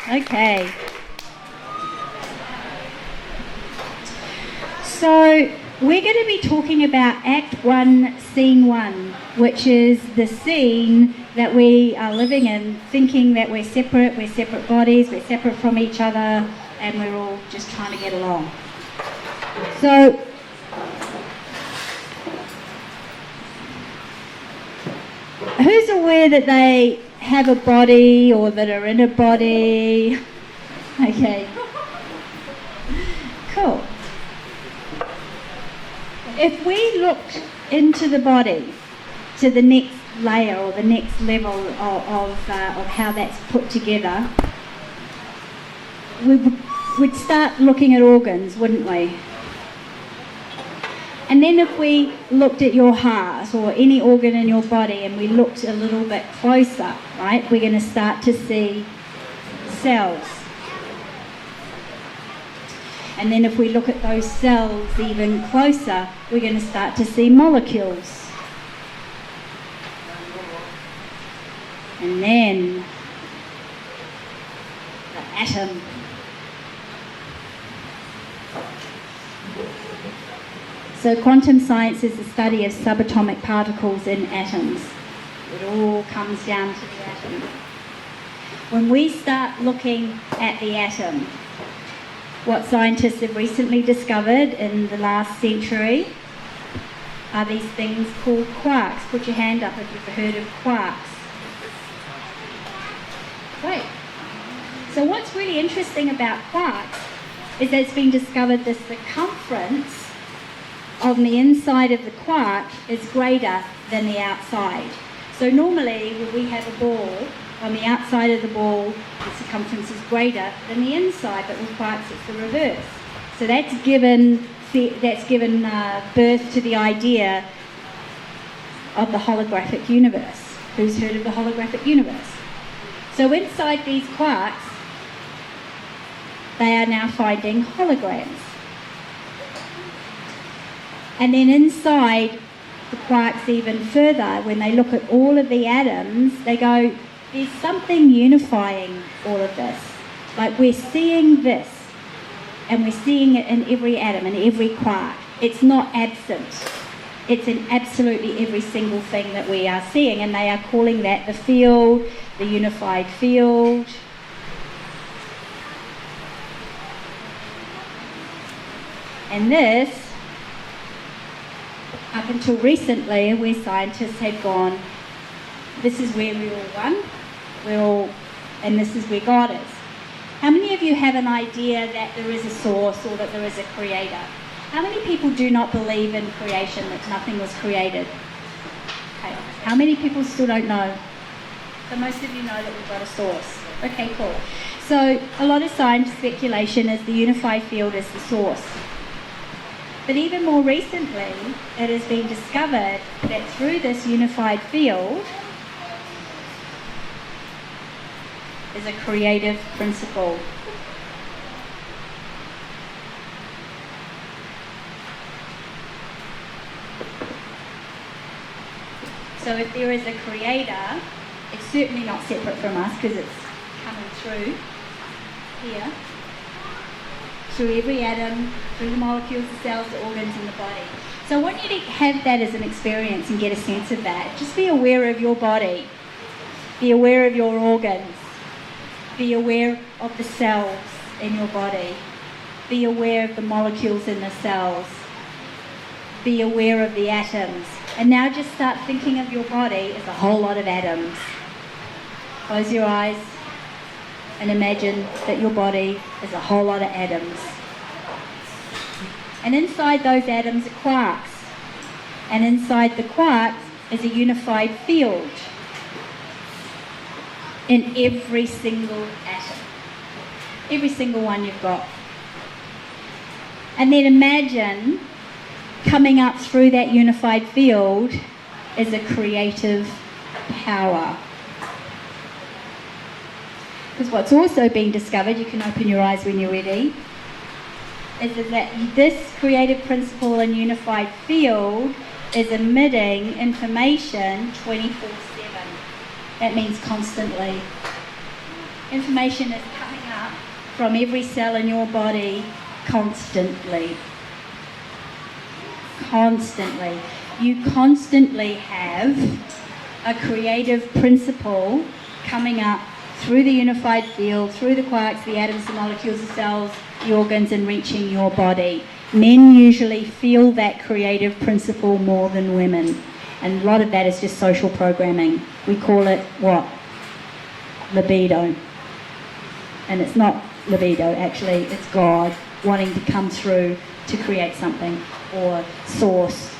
Okay. So we're going to be talking about Act 1, Scene 1, which is the scene that we are living in, thinking that we're separate bodies, we're separate from each other, and we're all just trying to get along. So who's aware that they have a body or that are in a body? Okay. Cool. If we looked into the body to the next layer or the next level of how that's put together, we'd start looking at organs, wouldn't we? And then if we looked at your heart or any organ in your body and we looked a little bit closer, right, we're going to start to see cells. And then if we look at those cells even closer, we're going to start to see molecules. And then the atom. So quantum science is the study of subatomic particles in atoms. It all comes down to the atom. When we start looking at the atom, what scientists have recently discovered in the last century are these things called quarks. Put your hand up if you've heard of quarks. Great. So what's really interesting about quarks is that it's been discovered the circumference on the inside of the quark is greater than the outside. So normally when we have a ball, on the outside of the ball the circumference is greater than the inside, but with quarks it's the reverse. So that's given birth to the idea of the holographic universe. Who's heard of the holographic universe? So inside these quarks, they are now finding holograms. And then inside the quarks even further, when they look at all of the atoms, they go, there's something unifying all of this. Like we're seeing this, and we're seeing it in every atom, in every quark. It's not absent. It's in absolutely every single thing that we are seeing, and they are calling that the field, the unified field. And this, up until recently, where scientists had gone, this is where we're all one, and this is where God is. How many of you have an idea that there is a source or that there is a creator? How many people do not believe in creation, that nothing was created? Okay. How many people still don't know? So most of you know that we've got a source. Okay, cool. So a lot of science speculation is the unified field is the source. But even more recently, it has been discovered that through this unified field is a creative principle. So if there is a creator, it's certainly not separate from us because it's coming through here, through every atom, through the molecules, the cells, the organs in the body. So I want you to have that as an experience and get a sense of that. Just be aware of your body. Be aware of your organs. Be aware of the cells in your body. Be aware of the molecules in the cells. Be aware of the atoms. And now just start thinking of your body as a whole lot of atoms. Close your eyes and imagine that your body is a whole lot of atoms. And inside those atoms are quarks. And inside the quarks is a unified field in every single atom. Every single one you've got. And then imagine coming up through that unified field is a creative power. Because what's also been discovered, you can open your eyes when you're ready, is that this creative principle and unified field is emitting information 24/7. That means constantly. Information is coming from every cell in your body constantly. Constantly. You constantly have a creative principle coming up through the unified field, through the quarks, the atoms, the molecules, the cells, the organs, and reaching your body. Men usually feel that creative principle more than women. And a lot of that is just social programming. We call it what? Libido. And it's not libido, actually. It's God wanting to come through to create something, or source,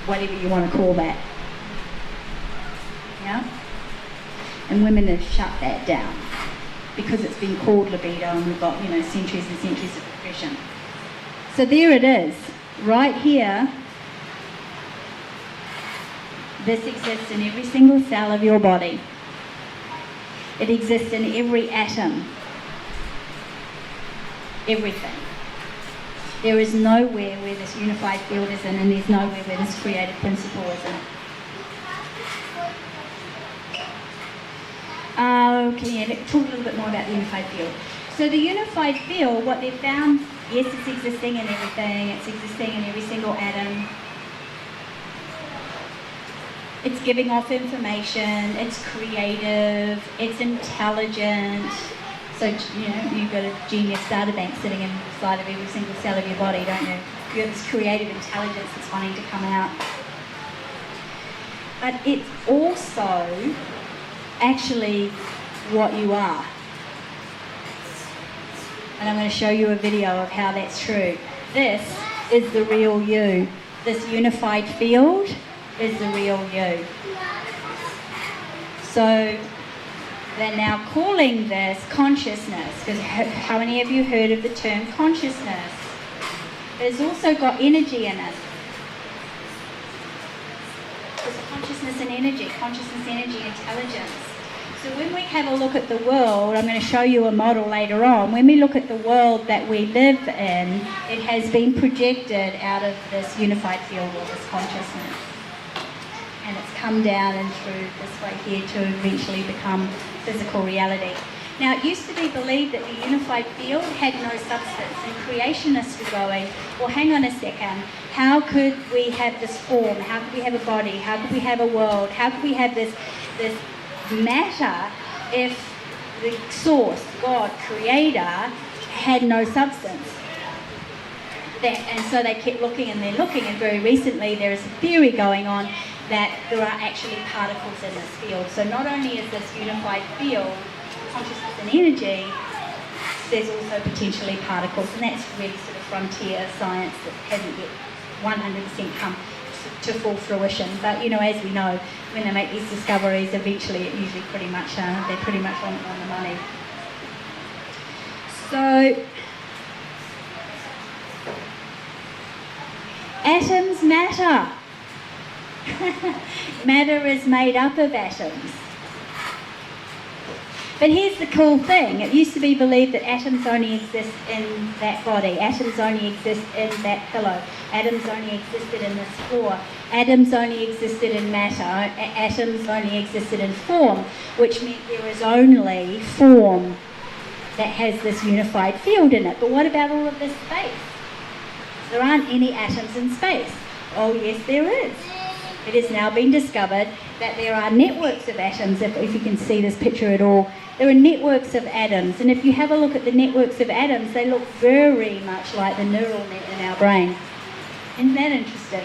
whatever you want to call that. Yeah? And women have shut that down because it's been called libido, and we've got, centuries and centuries of repression. So there it is, right here. This exists in every single cell of your body. It exists in every atom. Everything. There is nowhere where this unified field isn't, and there's nowhere where this creative principle isn't. Okay, let's talk a little bit more about the unified field. So the unified field, what they've found, yes, it's existing in everything. It's existing in every single atom. It's giving off information. It's creative. It's intelligent. So, you've got a genius data bank sitting inside of every single cell of your body, don't you? You have this creative intelligence that's wanting to come out. But it's also actually what you are. And I'm going to show you a video of how that's true. This is the real you. This unified field is the real you. So they're now calling this consciousness, because how many of you heard of the term consciousness? It's also got energy in it. There's consciousness and energy, intelligence. So when we have a look at the world, I'm going to show you a model later on. When we look at the world that we live in, it has been projected out of this unified field or this consciousness. And it's come down and through this way here to eventually become physical reality. Now, it used to be believed that the unified field had no substance, and creationists were going, well, hang on a second, how could we have this form? How could we have a body? How could we have a world? How could we have this matter if the source, God, creator, had no substance? And so they kept looking and they're looking, and very recently there is a theory going on that there are actually particles in this field. So not only is this unified field consciousness and energy, there's also potentially particles, and that's really sort of frontier science that hasn't yet 100% come to full fruition. But as we know, when they make these discoveries, eventually it usually pretty much they're pretty much on the money. So atoms matter. Matter is made up of atoms. But here's the cool thing. It used to be believed that atoms only exist in that body. Atoms only exist in that pillow. Atoms only existed in this floor. Atoms only existed in matter. Atoms only existed in form, which meant there is only form that has this unified field in it. But what about all of this space? There aren't any atoms in space. Oh yes, there is. It has now been discovered that there are networks of atoms, if you can see this picture at all. There are networks of atoms, and if you have a look at the networks of atoms, they look very much like the neural net in our brain. Isn't that interesting?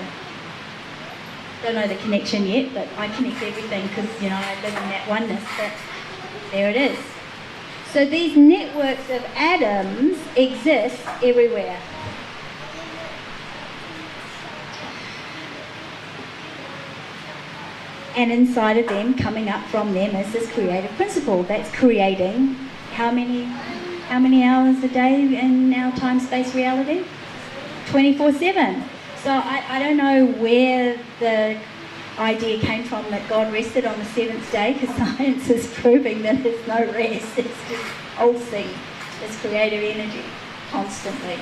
Don't know the connection yet, but I connect everything because, I live in that oneness, but there it is. So these networks of atoms exist everywhere. And inside of them, coming up from them, is this creative principle that's creating how many hours a day in our time-space reality? 24/7. So I don't know where the idea came from that God rested on the seventh day, because science is proving that there's no rest. It's just pulsing this creative energy constantly.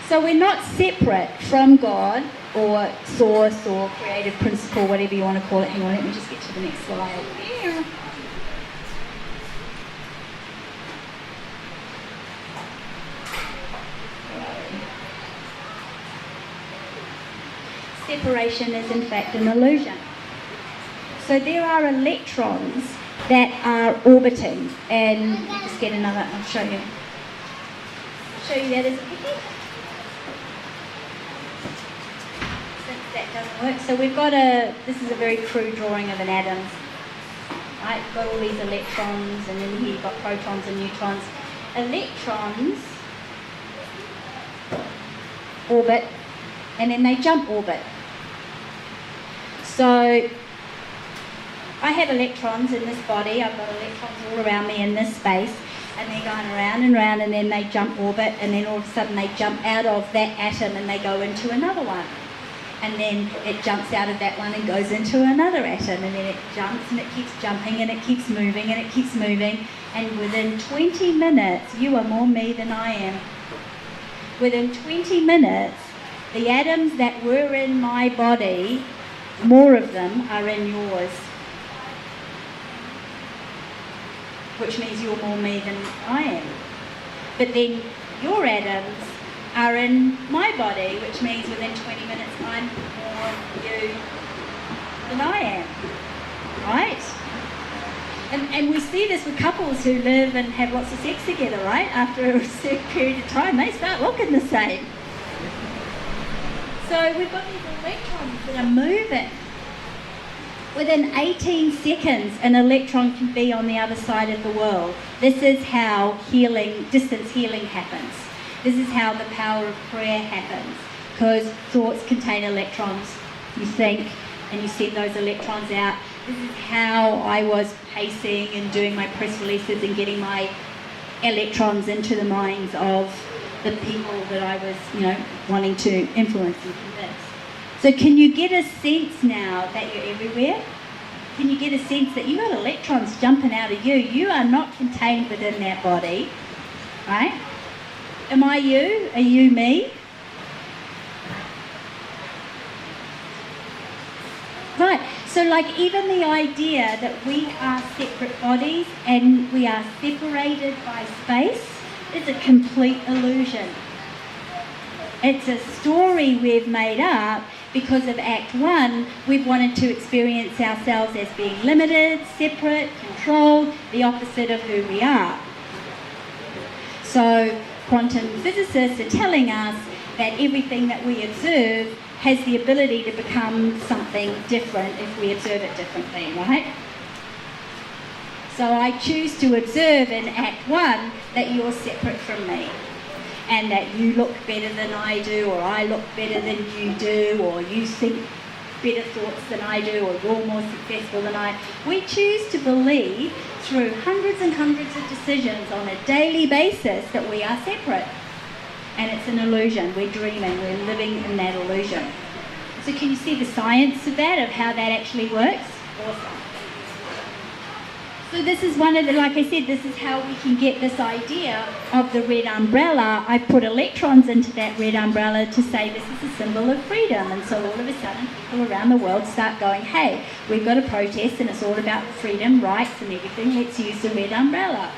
So we're not separate from God or source or creative principle, whatever you want to call it. Hang on, let me just get to the next slide. separation is in fact an illusion. So there are electrons that are orbiting, and just get another, I'll show you. Show you that as a picture. Since that doesn't work, so we've got this is a very crude drawing of an atom. Right, you've got all these electrons, and then here you've got protons and neutrons. Electrons orbit, and then they jump orbit. So I have electrons in this body. I've got electrons all around me in this space, and they're going around and round, and then they jump orbit, and then all of a sudden they jump out of that atom and they go into another one. And then it jumps out of that one and goes into another atom, and then it jumps and it keeps jumping and it keeps moving and it keeps moving. And within 20 minutes, you are more me than I am. Within 20 minutes, the atoms that were in my body, more of them are in yours. Which means you're more me than I am. But then your atoms are in my body, which means within 20 minutes I'm more you than I am. Right? And we see this with couples who live and have lots of sex together, right? After a certain period of time, they start looking the same. So we've got these electrons that are moving. Within 18 seconds, an electron can be on the other side of the world. This is how distance healing happens. This is how the power of prayer happens. Because thoughts contain electrons. You think and you send those electrons out. This is how I was pacing and doing my press releases and getting my electrons into the minds of the people that I was, wanting to influence and convince. So can you get a sense now that you're everywhere? Can you get a sense that you've got electrons jumping out of you? You are not contained within that body, right? Am I you? Are you me? Right, so even the idea that we are separate bodies and we are separated by space is a complete illusion. It's a story we've made up because of Act 1. We've wanted to experience ourselves as being limited, separate, controlled, the opposite of who we are. So quantum physicists are telling us that everything that we observe has the ability to become something different if we observe it differently, right? So I choose to observe in Act 1 that you're separate from me, and that you look better than I do, or I look better than you do, or you think better thoughts than I do, or you're more successful than I. We choose to believe through hundreds and hundreds of decisions on a daily basis that we are separate. And it's an illusion. We're dreaming. We're living in that illusion. So can you see the science of that, of how that actually works? Awesome. So this is one of the, like I said, this is how we can get this idea of the red umbrella. I put electrons into that red umbrella to say this is a symbol of freedom. And so all of a sudden people around the world start going, hey, we've got a protest and it's all about freedom, rights and everything. Let's use the red umbrella.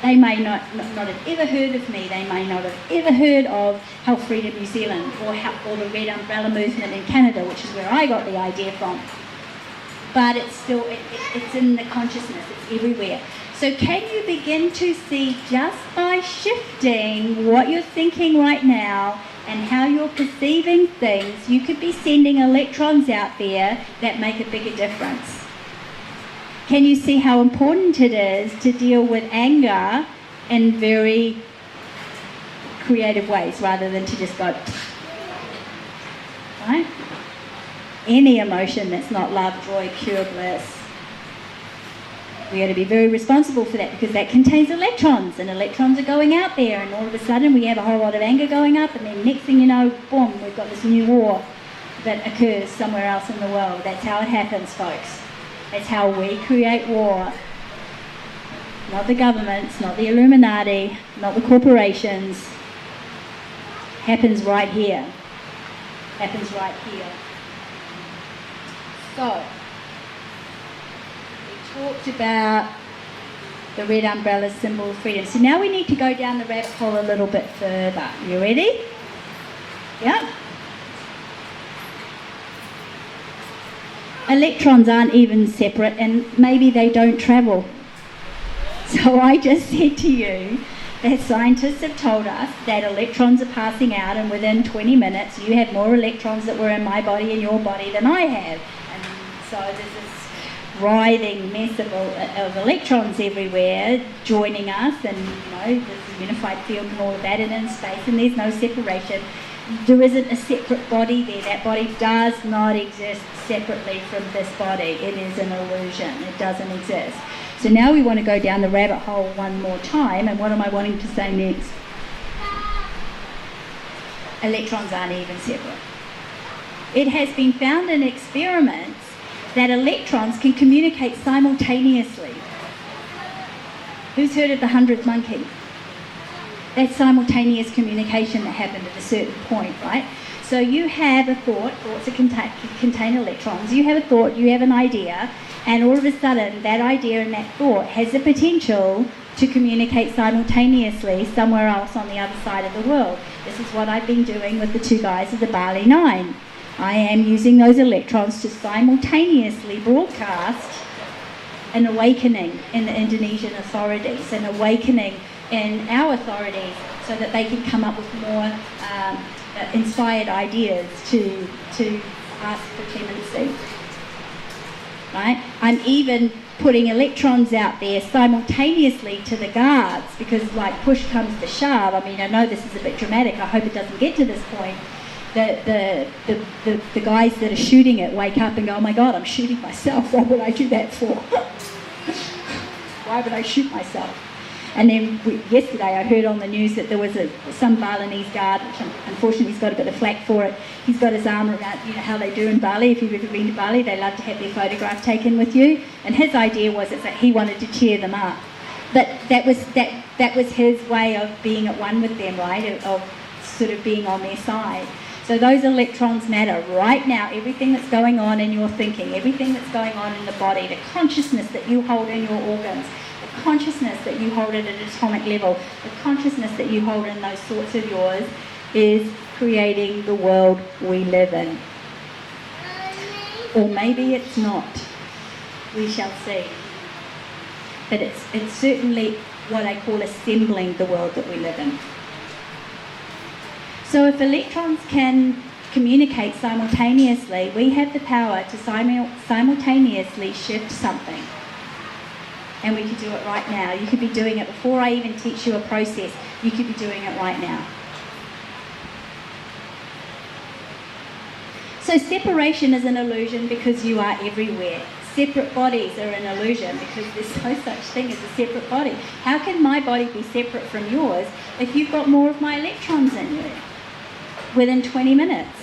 They may not have ever heard of me. They may not have ever heard of Health Freedom New Zealand or the Red Umbrella movement in Canada, which is where I got the idea from. But it's still, it's in the consciousness, it's everywhere. So can you begin to see, just by shifting what you're thinking right now and how you're perceiving things, you could be sending electrons out there that make a bigger difference? Can you see how important it is to deal with anger in very creative ways rather than to just go, right? Any emotion that's not love, joy, pure bliss. We got to be very responsible for that, because that contains electrons, and electrons are going out there, and all of a sudden we have a whole lot of anger going up, and then next thing you know, boom, we've got this new war that occurs somewhere else in the world. That's how it happens, folks. It's how we create war. Not the governments, not the Illuminati, not the corporations. Happens right here. Happens right here. So, we talked about the red umbrella symbol of freedom. So now we need to go down the rabbit hole a little bit further. You ready? Yeah? Electrons aren't even separate, and maybe they don't travel. So I just said to you that scientists have told us that electrons are passing out, and within 20 minutes you have more electrons that were in my body and your body than I have. And so there's this writhing mess of electrons everywhere joining us, and there's a unified field and all of that, and in space, and there's no separation. There isn't a separate body there. That body does not exist separately from this body. It is an illusion. It doesn't exist. So now we want to go down the rabbit hole one more time, and what am I wanting to say next? Electrons aren't even separate. It has been found in experiments that electrons can communicate simultaneously. Who's heard of the 100th monkey? That's simultaneous communication that happened at a certain point, right? So you have a thought, thoughts contain electrons, you have a thought, you have an idea, and all of a sudden that idea and that thought has the potential to communicate simultaneously somewhere else on the other side of the world. This is what I've been doing with the two guys of the Bali Nine. I am using those electrons to simultaneously broadcast an awakening in the Indonesian authorities, an awakening in our authorities, so that they can come up with more inspired ideas to ask for clemency. Right? I'm even putting electrons out there simultaneously to the guards, because like push comes to shove. I mean, I know this is a bit dramatic. I hope it doesn't get to this point. The guys that are shooting it wake up and go, oh my God, I'm shooting myself. What would I do that for? Why would I shoot myself? And then yesterday I heard on the news that there was some Balinese guard, which unfortunately he's got a bit of flack for it. He's got his arm around, how they do in Bali. If you've ever been to Bali, they love to have their photograph taken with you. And his idea was that he wanted to cheer them up. But that was his way of being at one with them, right? Of sort of being on their side. So those electrons matter right now. Everything that's going on in your thinking, everything that's going on in the body, the consciousness that you hold in your organs, the consciousness that you hold at an atomic level, the consciousness that you hold in those thoughts of yours is creating the world we live in. Or maybe it's not. We shall see. But it's certainly what I call assembling the world that we live in. So if electrons can communicate simultaneously, we have the power to simultaneously shift something. And we could do it right now. You could be doing it before I even teach you a process. You could be doing it right now. So separation is an illusion because you are everywhere. Separate bodies are an illusion because there's no such thing as a separate body. How can my body be separate from yours if you've got more of my electrons in you? Within 20 minutes.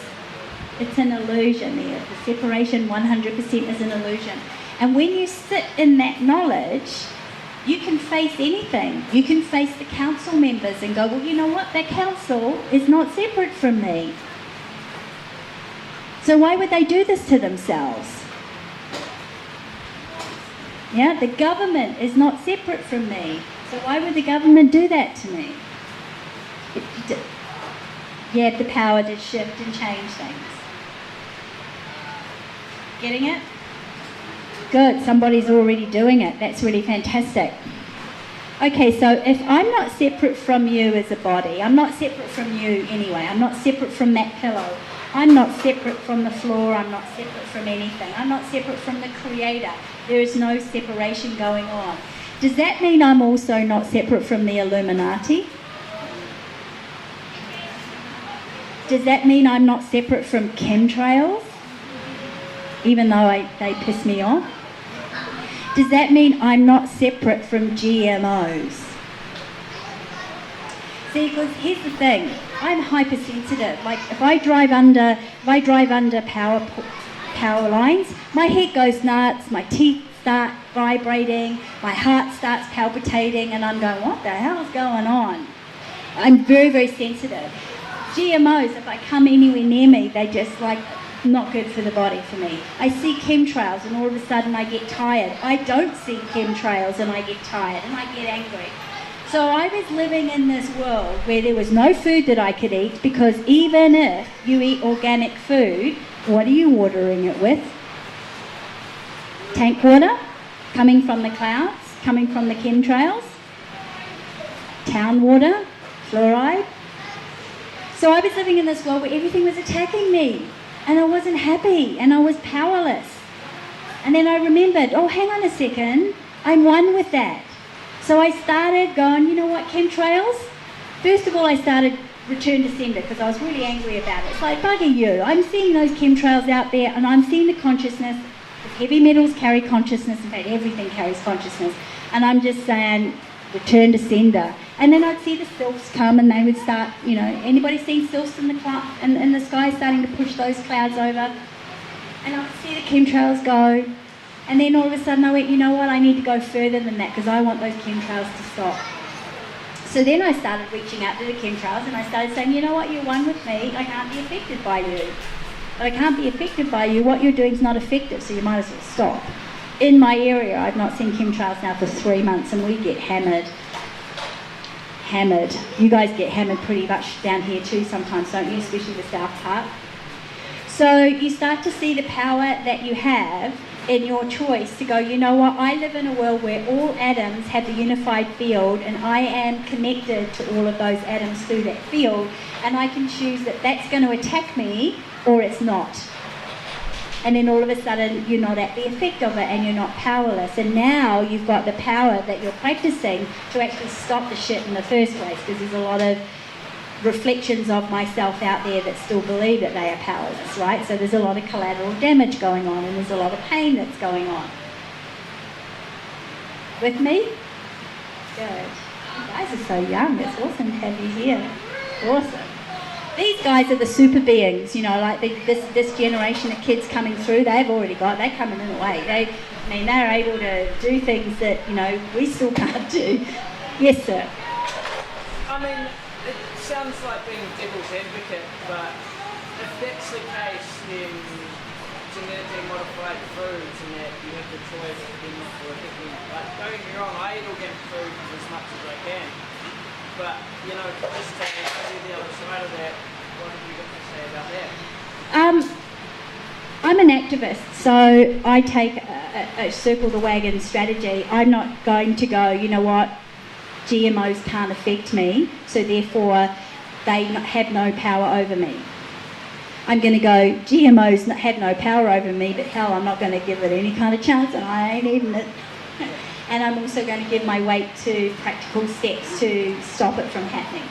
It's an illusion there. The separation 100% is an illusion. And when you sit in that knowledge, you can face anything. You can face the council members and go, well, you know what? That council is not separate from me. So why would they do this to themselves? Yeah, the government is not separate from me. So why would the government do that to me? You have the power to shift and change things. Getting it? Good, somebody's already doing it. That's really fantastic. Okay, so if I'm not separate from you as a body, I'm not separate from you anyway, I'm not separate from that pillow, I'm not separate from the floor, I'm not separate from anything, I'm not separate from the Creator. There is no separation going on. Does that mean I'm also not separate from the Illuminati? Does that mean I'm not separate from chemtrails, even though they piss me off? Does that mean I'm not separate from GMOs? See, because here's the thing, I'm hypersensitive. Like if I drive under power lines, my head goes nuts, my teeth start vibrating, my heart starts palpitating, and I'm going, what the hell is going on? I'm very, very sensitive. GMOs, if I come anywhere near me, they just not good for the body for me. I see chemtrails and all of a sudden I get tired. I don't see chemtrails and I get tired and I get angry. So I was living in this world where there was no food that I could eat, because even if you eat organic food, what are you watering it with? tank water coming from the clouds, coming from the chemtrails, town water, fluoride. So I was living in this world where everything was attacking me, and I wasn't happy, and I was powerless. And then I remembered, oh, hang on a second, I'm one with that. So I started going, you know what, chemtrails? First of all, I started return to sender because I was really angry about it. It's like, bugger you, I'm seeing those chemtrails out there, and I'm seeing the consciousness. Heavy metals carry consciousness, in fact everything carries consciousness. And I'm just saying, return to sender. And then I'd see the sylphs come and they would start, you know, anybody seen sylphs in the sky starting to push those clouds over? And I would see the chemtrails go. And then all of a sudden I went, you know what, I need to go further than that because I want those chemtrails to stop. So then I started reaching out to the chemtrails and I started saying, you know what, you're one with me, I can't be affected by you. But I can't be affected by you, what you're doing is not effective, so you might as well stop. In my area, I've not seen chemtrails now for 3 months and we get hammered. You guys get hammered pretty much down here too sometimes, don't you, especially the South Park. So you start to see the power that you have in your choice to go, you know what, I live in a world where all atoms have the unified field and I am connected to all of those atoms through that field, and I can choose that that's going to attack me or it's not. And then all of a sudden you're not at the effect of it and you're not powerless, and now you've got the power that you're practicing to actually stop the shit in the first place, because there's a lot of reflections of myself out there that still believe that they are powerless, right? So there's a lot of collateral damage going on and there's a lot of pain that's going on. With me? Good. You guys are so young. It's awesome to have you here. Awesome. These guys are the super beings, you know, like this generation of kids coming through, they're coming in a way. They're able to do things that, you know, we still can't do. Yes, sir. I mean, it sounds like being devil's advocate, but if that's the case, then genetically modified foods and that you have the choice of them not to affect me. Like, don't get me wrong, I eat organic food as much as I can. But, you know, just taking the other side of that, what have you got to say about that? I'm an activist, so I take a circle the wagon strategy. I'm not going to go, you know what, GMOs can't affect me, so therefore they have no power over me. I'm going to go, GMOs have no power over me, but hell, I'm not going to give it any kind of chance, and I ain't eating it. And I'm also going to give my weight to practical steps to stop it from happening.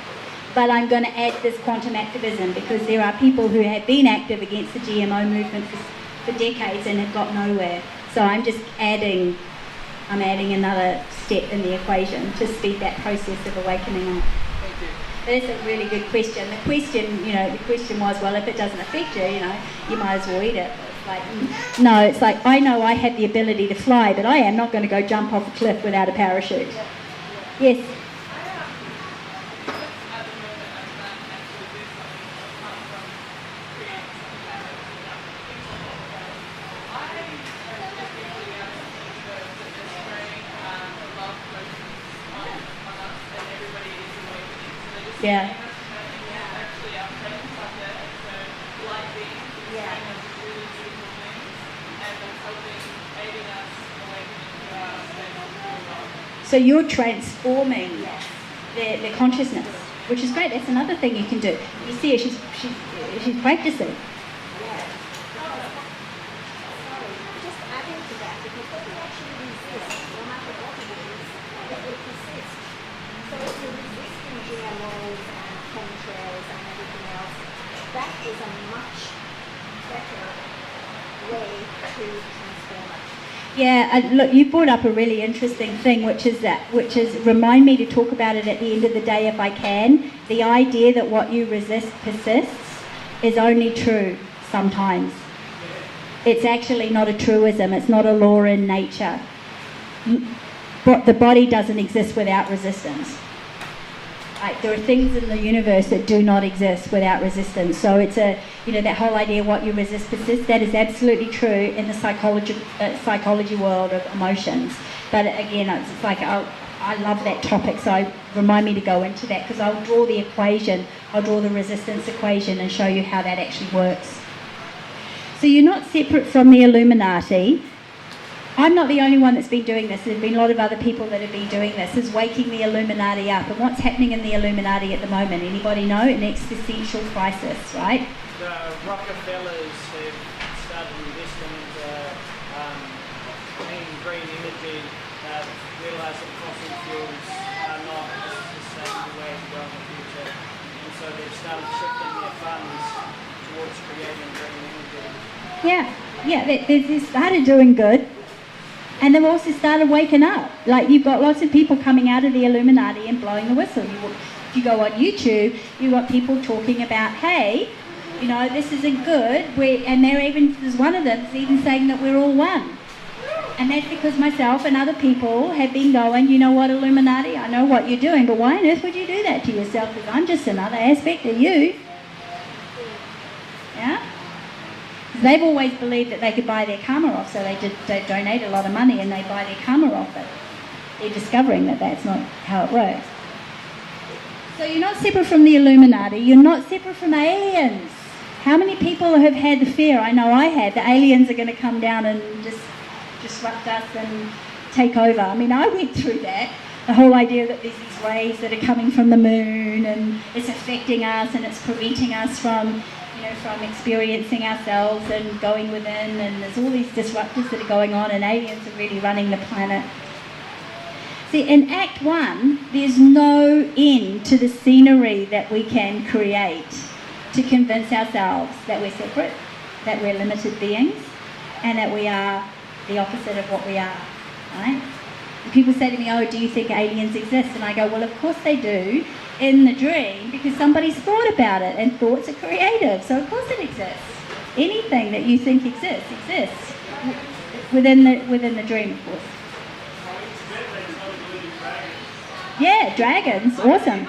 But I'm going to add this quantum activism, because there are people who have been active against the GMO movement for decades and have got nowhere. So I'm adding another step in the equation to speed that process of awakening up. Thank you. But it's a really good question. The question was, well, if it doesn't affect you, you know, you might as well eat it. No, it's like, I know I have the ability to fly, but I am not going to go jump off a cliff without a parachute. Yes? Yeah. So you're transforming the consciousness, which is great. That's another thing you can do. You see her, she's practicing. Just adding to that, because what we actually resist, no matter what it is, it will persist. So if you're resisting GMOs and chemtrails and everything else, that is a much better way to transform it. Yeah, look, you brought up a really interesting thing, which is remind me to talk about it at the end of the day if I can. The idea that what you resist persists is only true sometimes. It's actually not a truism. It's not a law in nature. But the body doesn't exist without resistance. Like, there are things in the universe that do not exist without resistance. So it's that whole idea, what you resist persists, that is absolutely true in the psychology world of emotions. But again, it's like, I love that topic, so remind me to go into that, because I'll draw the resistance equation and show you how that actually works. So you're not separate from the Illuminati. I'm not the only one that's been doing this. There's been a lot of other people that have been doing this, is waking the Illuminati up. And what's happening in the Illuminati at the moment? Anybody know? An existential crisis, right? The Rockefellers have started investing into green energy. Realise that fossil fuels are not a sustainable way to go in the future. And so they've started shifting their funds towards creating green energy. Yeah, they started doing good. And they've also started waking up. Like, you've got lots of people coming out of the Illuminati and blowing the whistle. If you go on YouTube, you've got people talking about, hey, you know, this isn't good. And there's one of them that's even saying that we're all one. And that's because myself and other people have been going, you know what, Illuminati, I know what you're doing, but why on earth would you do that to yourself? Because I'm just another aspect of you. Yeah? They've always believed that they could buy their karma off, so they donate a lot of money and they buy their karma off, but they're discovering that that's not how it works. So you're not separate from the Illuminati, you're not separate from aliens. How many people have had the fear? I know I had. The aliens are going to come down and just disrupt us and take over. I mean, I went through that. The whole idea that there's these rays that are coming from the moon and it's affecting us and it's preventing us from experiencing ourselves and going within, and there's all these disruptors that are going on, and aliens are really running the planet. See, in Act 1, there's no end to the scenery that we can create to convince ourselves that we're separate, that we're limited beings, and that we are the opposite of what we are, right? And people say to me, oh, do you think aliens exist? And I go, well, of course they do, in the dream, because somebody's thought about it, and thoughts are creative, so of course it exists. Anything that you think exists within the dream, of course. Yeah, dragons, awesome.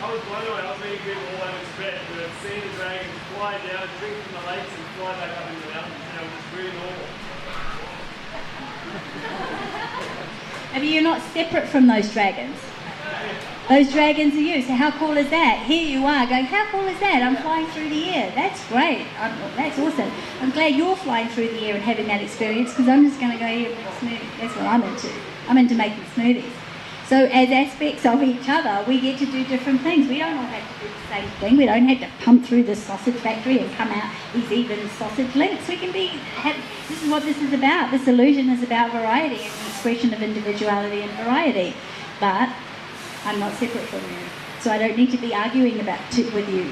I was blown away. I was reading people all over Tibet who have seen the dragons fly down, drink from the lakes, and fly back up into the mountains. You know, it was really normal. I mean, you're not separate from those dragons. Those dragons are you. So how cool is that? Here you are going, how cool is that? I'm flying through the air. That's great. That's awesome. I'm glad you're flying through the air and having that experience, because I'm just going to go here and make smoothies. That's what I'm into. I'm into making smoothies. So as aspects of each other, we get to do different things. We don't all have to do the same thing. We don't have to pump through the sausage factory and come out these even sausage links. We can this is what this is about. This illusion is about variety and the expression of individuality and variety. But I'm not separate from you. So I don't need to be arguing with you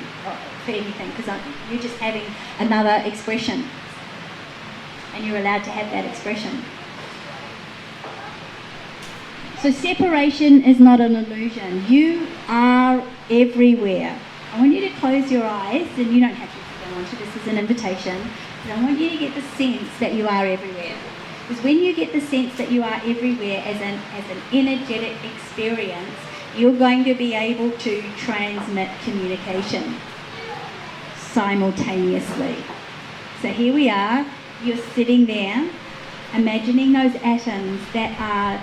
for anything, because you're just having another expression. And you're allowed to have that expression. So separation is not an illusion. You are everywhere. I want you to close your eyes, and you don't have to if you don't want to. This is an invitation. But I want you to get the sense that you are everywhere. Because when you get the sense that you are everywhere as an energetic experience, you're going to be able to transmit communication simultaneously. So here we are. You're sitting there, imagining those atoms that are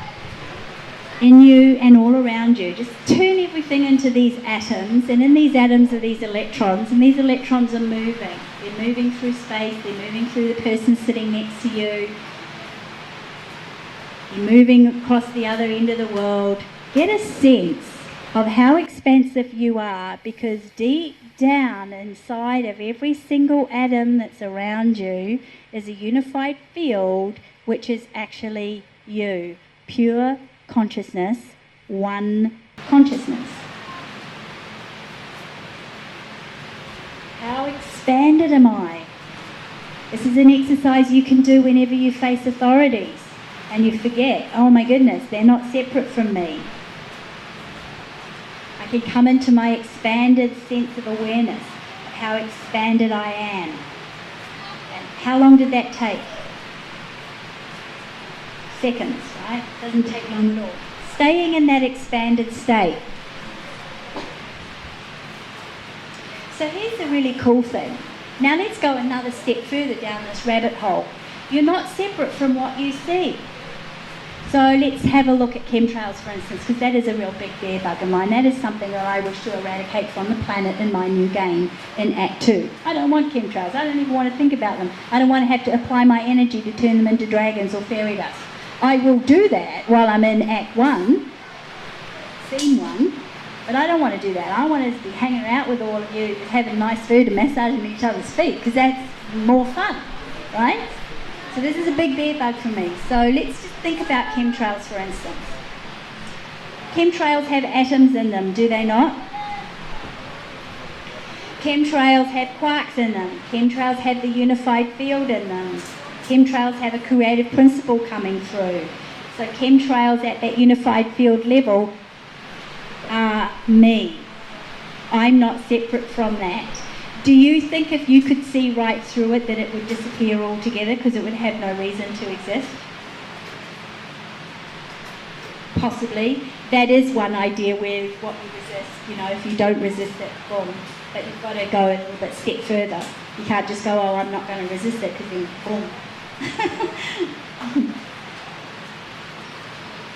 in you and all around you. Just turn everything into these atoms, and in these atoms are these electrons, and these electrons are moving. They're moving through space, they're moving through the person sitting next to you, you're moving across the other end of the world. Get a sense of how expansive you are, because deep down inside of every single atom that's around you is a unified field, which is actually you. Pure consciousness, one consciousness. How expanded am I? This is an exercise you can do whenever you face authorities and you forget, oh my goodness, they're not separate from me. I can come into my expanded sense of awareness of how expanded I am. And how long did that take? Seconds, right? Doesn't take long at all. Staying in that expanded state. So here's the really cool thing. Now let's go another step further down this rabbit hole. You're not separate from what you see. So let's have a look at chemtrails, for instance, because that is a real big bear bug of mine. That is something that I wish to eradicate from the planet in my new game in Act 2. I don't want chemtrails. I don't even want to think about them. I don't want to have to apply my energy to turn them into dragons or fairy dust. I will do that while I'm in Act 1, Scene 1, but I don't want to do that. I want to be hanging out with all of you, having nice food and massaging each other's feet, because that's more fun, right? So this is a big bear bug for me. So let's just think about chemtrails, for instance. Chemtrails have atoms in them, do they not? Chemtrails have quarks in them. Chemtrails have the unified field in them. Chemtrails have a creative principle coming through. So chemtrails at that unified field level are me. I'm not separate from that. Do you think if you could see right through it that it would disappear altogether because it would have no reason to exist? Possibly. That is one idea where what you resist, if you don't resist it, boom. But you've got to go a little bit step further. You can't just go, I'm not going to resist it, because then boom.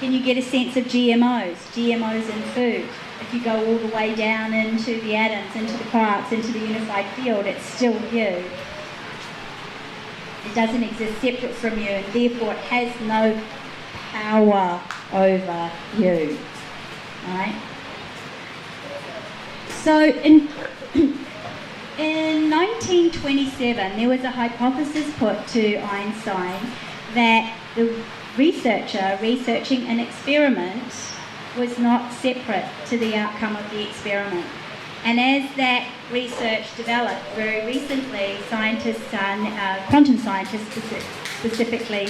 Can you get a sense of GMOs in food? If you go all the way down into the atoms, into the quarks, into the unified field, it's still you. It doesn't exist separate from you, and therefore it has no power over you. Right? So in 1927, there was a hypothesis put to Einstein that the researcher researching an experiment was not separate to the outcome of the experiment. And as that research developed, very recently, scientists, quantum scientists specifically,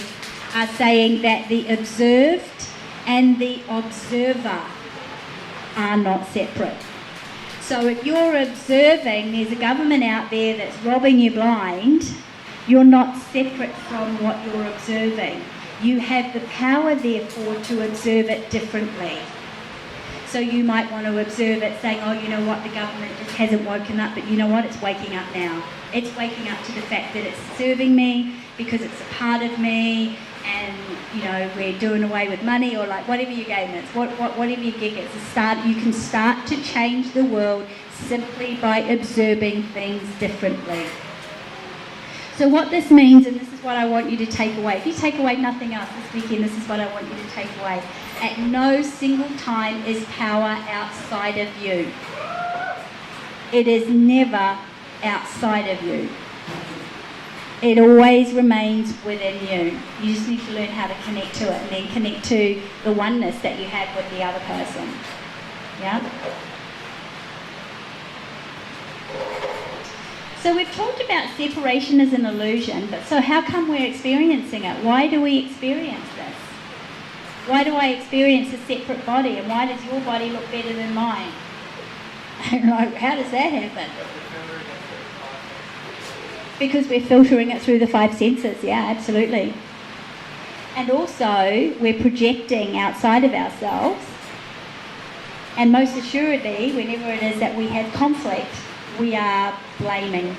are saying that the observed and the observer are not separate. So if you're observing, there's a government out there that's robbing you blind, you're not separate from what you're observing. You have the power, therefore, to observe it differently. So you might want to observe it saying, you know what, the government just hasn't woken up, but you know what, it's waking up now. It's waking up to the fact that it's serving me because it's a part of me, and, we're doing away with money, or like whatever your game is, whatever your gig is. You can start to change the world simply by observing things differently. So what this means, and this is what I want you to take away. If you take away nothing else this weekend, this is what I want you to take away. At no single time is power outside of you. It is never outside of you. It always remains within you. You just need to learn how to connect to it, and then connect to the oneness that you have with the other person. Yeah? So we've talked about separation as an illusion, but so how come we're experiencing it? Why do we experience this? Why do I experience a separate body, and why does your body look better than mine? Like, how does that happen? Because we're filtering it through the 5 senses, yeah, absolutely. And also, we're projecting outside of ourselves, and most assuredly, whenever it is that we have conflict, we are blaming.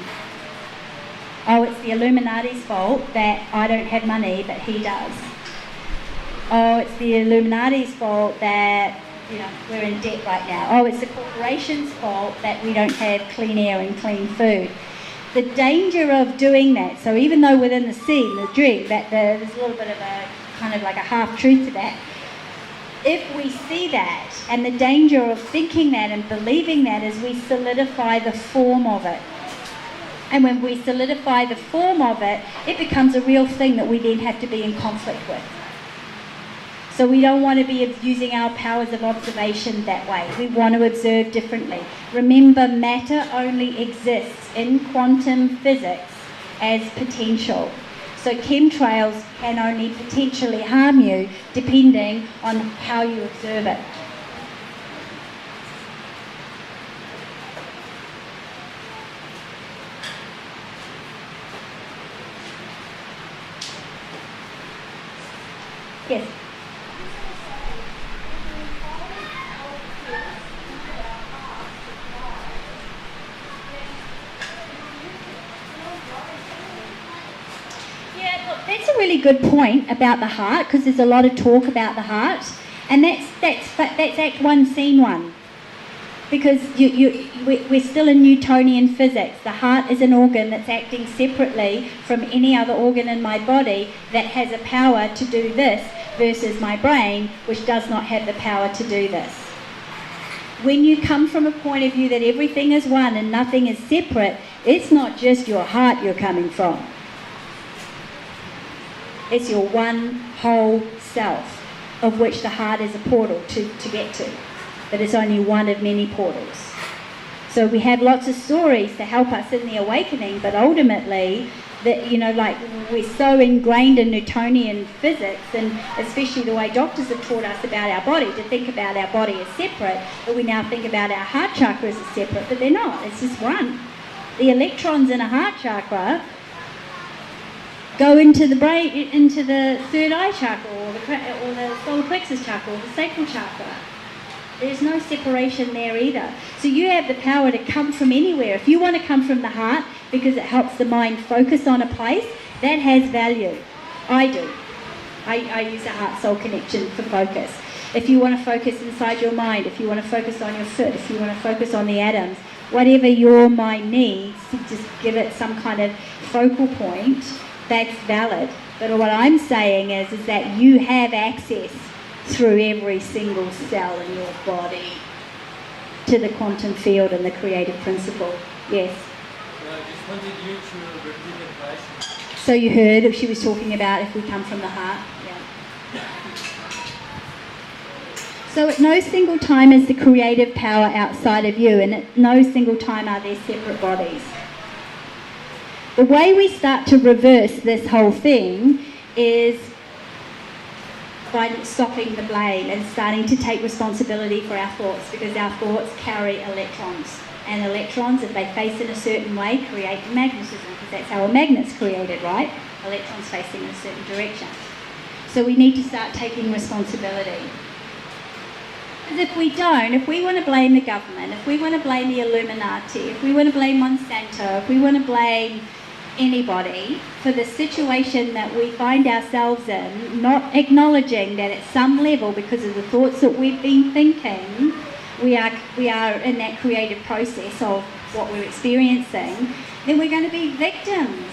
It's the Illuminati's fault that I don't have money, but he does. It's the Illuminati's fault that we're in debt right now. It's the corporation's fault that we don't have clean air and clean food. The danger of doing that, so even though within the scene, the dream, that there's a little bit of a kind of like a half-truth to that, if we see that, and the danger of thinking that and believing that is we solidify the form of it. And when we solidify the form of it, it becomes a real thing that we then have to be in conflict with. So we don't want to be using our powers of observation that way. We want to observe differently. Remember, matter only exists in quantum physics as potential. So chemtrails can only potentially harm you depending on how you observe it. Yes. Yeah, Look, that's a really good point about the heart, because there's a lot of talk about the heart, and that's Act 1, Scene 1. Because we're still in Newtonian physics. The heart is an organ that's acting separately from any other organ in my body that has a power to do this, versus my brain, which does not have the power to do this. When you come from a point of view that everything is one and nothing is separate, it's not just your heart you're coming from. It's your one whole self, of which the heart is a portal to get to. But it's only one of many portals. So we have lots of stories to help us in the awakening, but ultimately, that, you know, like, we're so ingrained in Newtonian physics, and especially the way doctors have taught us about our body, to think about our body as separate, that we now think about our heart chakras as separate, but they're not. It's just one. The electrons in a heart chakra go into the brain, into the third eye chakra, or the solar plexus chakra, or the sacral chakra. There's no separation there either. So you have the power to come from anywhere. If you want to come from the heart because it helps the mind focus on a place, that has value. I do. I use a heart-soul connection for focus. If you want to focus inside your mind, if you want to focus on your foot, if you want to focus on the atoms, whatever your mind needs, to just give it some kind of focal point, that's valid. But what I'm saying is that you have access through every single cell in your body to the quantum field and the creative principle. Yes? I just wanted you to repeat the question. So you heard she was talking about if we come from the heart? Yeah. So at no single time is the creative power outside of you, and at no single time are there separate bodies. The way we start to reverse this whole thing is by stopping the blame and starting to take responsibility for our thoughts, because our thoughts carry electrons, and electrons, if they face in a certain way, create magnetism, because that's how a magnet's created, right? Electrons facing in a certain direction. So we need to start taking responsibility. Because if we don't, if we want to blame the government, if we want to blame the Illuminati, if we want to blame Monsanto, if we want to blame anybody for the situation that we find ourselves in, not acknowledging that at some level, because of the thoughts that we've been thinking, we are in that creative process of what we're experiencing, then we're going to be victims.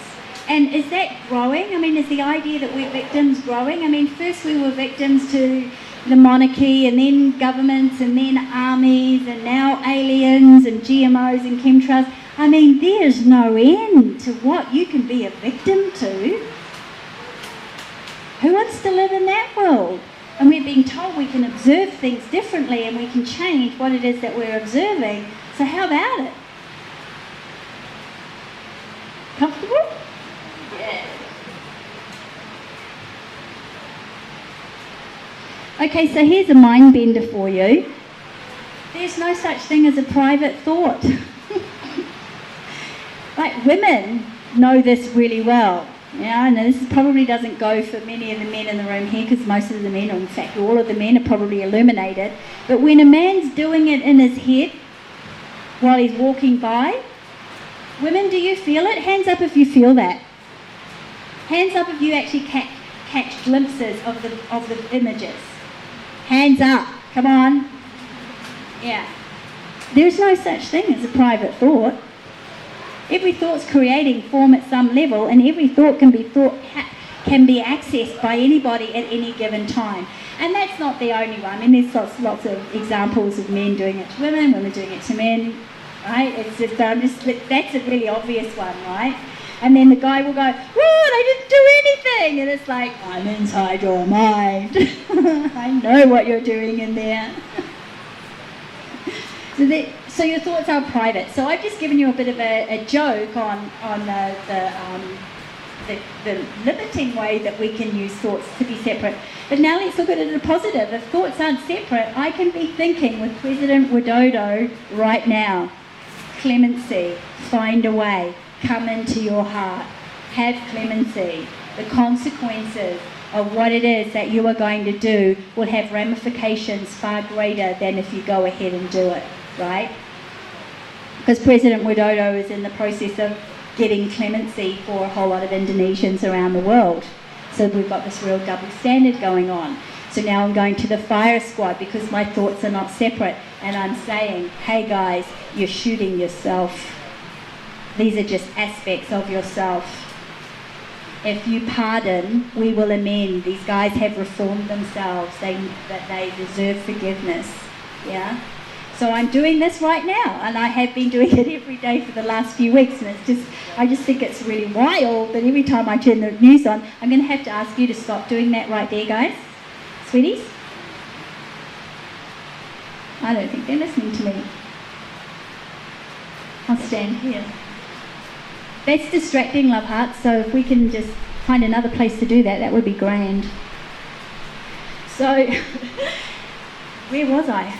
And is that growing? I mean, is the idea that we're victims growing? I mean, first we were victims to the monarchy, and then governments, and then armies, and now aliens and GMOs and chemtrails. I mean, there's no end to what you can be a victim to. Who wants to live in that world? And we're being told we can observe things differently and we can change what it is that we're observing. So how about it? Comfortable? Yeah. Okay, so here's a mind bender for you. There's no such thing as a private thought. Like, women know this really well. Yeah, and this probably doesn't go for many of the men in the room here, because most of the men, or in fact all of the men, are probably illuminated. But when a man's doing it in his head while he's walking by, women, do you feel it? Hands up if you feel that. Hands up if you actually catch glimpses of the images. Hands up. Come on. Yeah. There's no such thing as a private thought. Every thought's creating form at some level, and every thought can be accessed by anybody at any given time. And that's not the only one. I mean, there's lots of examples of men doing it to women doing it to men, right? It's just, that's a really obvious one, right? And then the guy will go, "What? I didn't do anything." And it's like, I'm inside your mind. I know what you're doing in there. So your thoughts are private. So I've just given you a bit of a joke on the limiting way that we can use thoughts to be separate. But now let's look at it in a positive. If thoughts aren't separate, I can be thinking with President Widodo right now. Clemency, find a way, come into your heart, have clemency. The consequences of what it is that you are going to do will have ramifications far greater than if you go ahead and do it, right? Because President Widodo is in the process of getting clemency for a whole lot of Indonesians around the world. So we've got this real double standard going on. So now I'm going to the fire squad because my thoughts are not separate, and I'm saying, hey guys, you're shooting yourself. These are just aspects of yourself. If you pardon, we will amend. These guys have reformed themselves. They deserve forgiveness. Yeah? So I'm doing this right now, and I have been doing it every day for the last few weeks, and I just think it's really wild that every time I turn the news on, I'm going to have to ask you to stop doing that right there, guys. Sweeties? I don't think they're listening to me. I'll stand here. That's distracting, love hearts, so if we can just find another place to do that, that would be grand. So, where was I?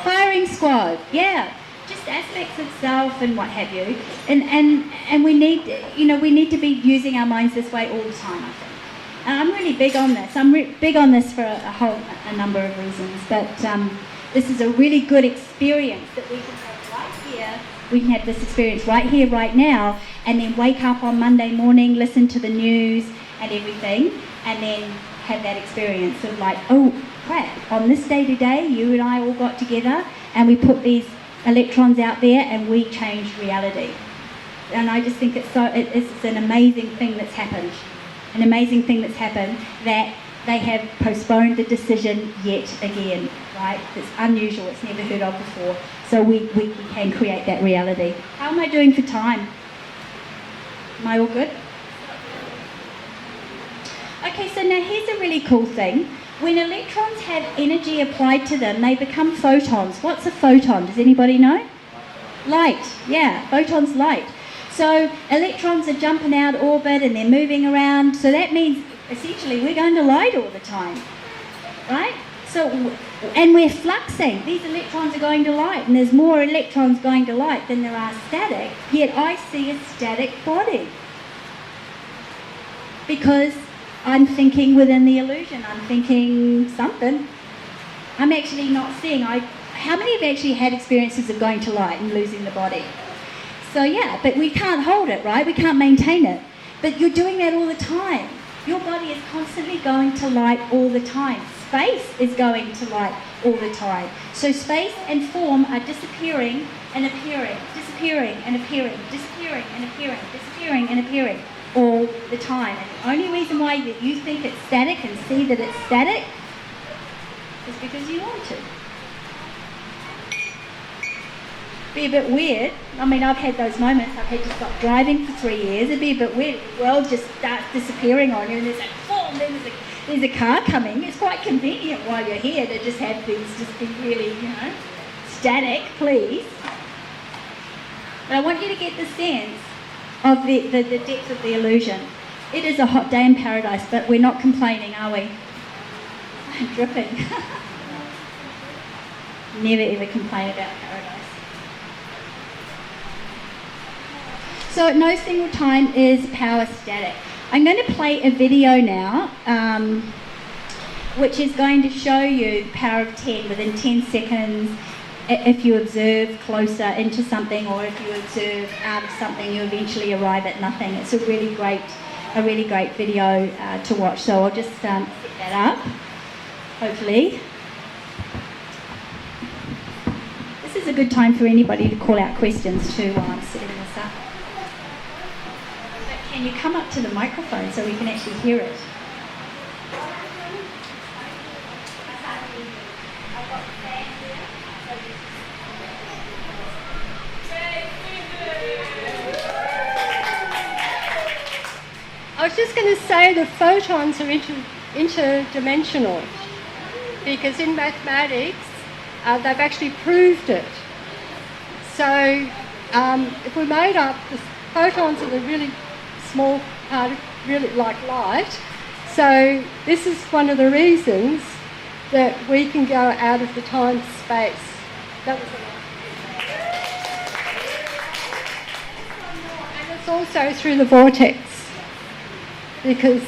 Firing squad, yeah. Just aspects of self and what have you. And we need to be using our minds this way all the time, I think. And I'm really big on this. I'm big on this for a number of reasons. But this is a really good experience that we can have right here. We can have this experience right here, right now, and then wake up on Monday morning, listen to the news and everything, and then have that experience of like, oh crap, on this day today, you and I all got together and we put these electrons out there and we changed reality. And I just think it's an amazing thing that's happened. An amazing thing that's happened that they have postponed the decision yet again, right? It's unusual, it's never heard of before. So we can create that reality. How am I doing for time? Am I all good? Okay, so now here's a really cool thing. When electrons have energy applied to them, they become photons. What's a photon? Does anybody know? Light, yeah, photons light. So electrons are jumping out orbit and they're moving around. So that means essentially we're going to light all the time, right? So, and we're fluxing. These electrons are going to light, and there's more electrons going to light than there are static. Yet I see a static body because I'm thinking within the illusion. I'm thinking something. I'm actually not seeing. How many have actually had experiences of going to light and losing the body? So yeah, but we can't hold it, right? We can't maintain it. But you're doing that all the time. Your body is constantly going to light all the time. Space is going to light all the time. So space and form are disappearing and appearing, disappearing and appearing, disappearing and appearing, disappearing and appearing all the time. And the only reason why that you think it's static and see that it's static is because you want to. Be a bit weird. I mean, I've had those moments. I've had to stop driving for 3 years. It'd be a bit weird. The world just starts disappearing on you, and there's like boom, then there's a car coming. It's quite convenient while you're here to just have things just be really, static, please. But I want you to get the sense of the depth of the illusion. It is a hot day in paradise, but we're not complaining, are we? I'm dripping. Never ever complain about paradise. So at no single time is power static. I'm going to play a video now, which is going to show you power of 10 within 10 seconds. If you observe closer into something, or if you observe out of something, you eventually arrive at nothing. It's a really great video to watch. So I'll just set that up, hopefully. This is a good time for anybody to call out questions too while I'm setting this up. Can you come up to the microphone so we can actually hear it? I was just going to say the photons are interdimensional, because in mathematics they've actually proved it. So if we made up, the photons are the really small part, really like light. So this is one of the reasons that we can go out of the time-space. That was and it's also through the vortex, because